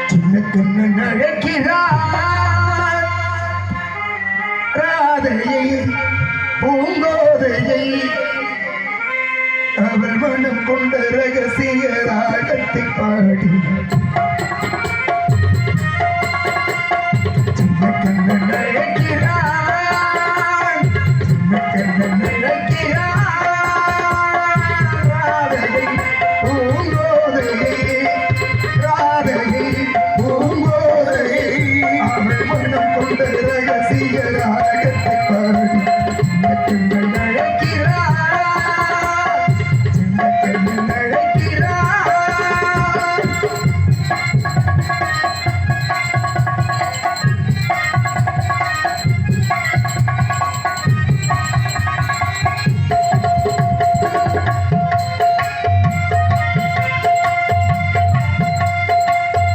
சின்ன கண்ணன் அழைக்கிறார் ராதையை பூங்கோதையை அவள் மனம் கொண்ட ரகசிய ராகத்தை பாடி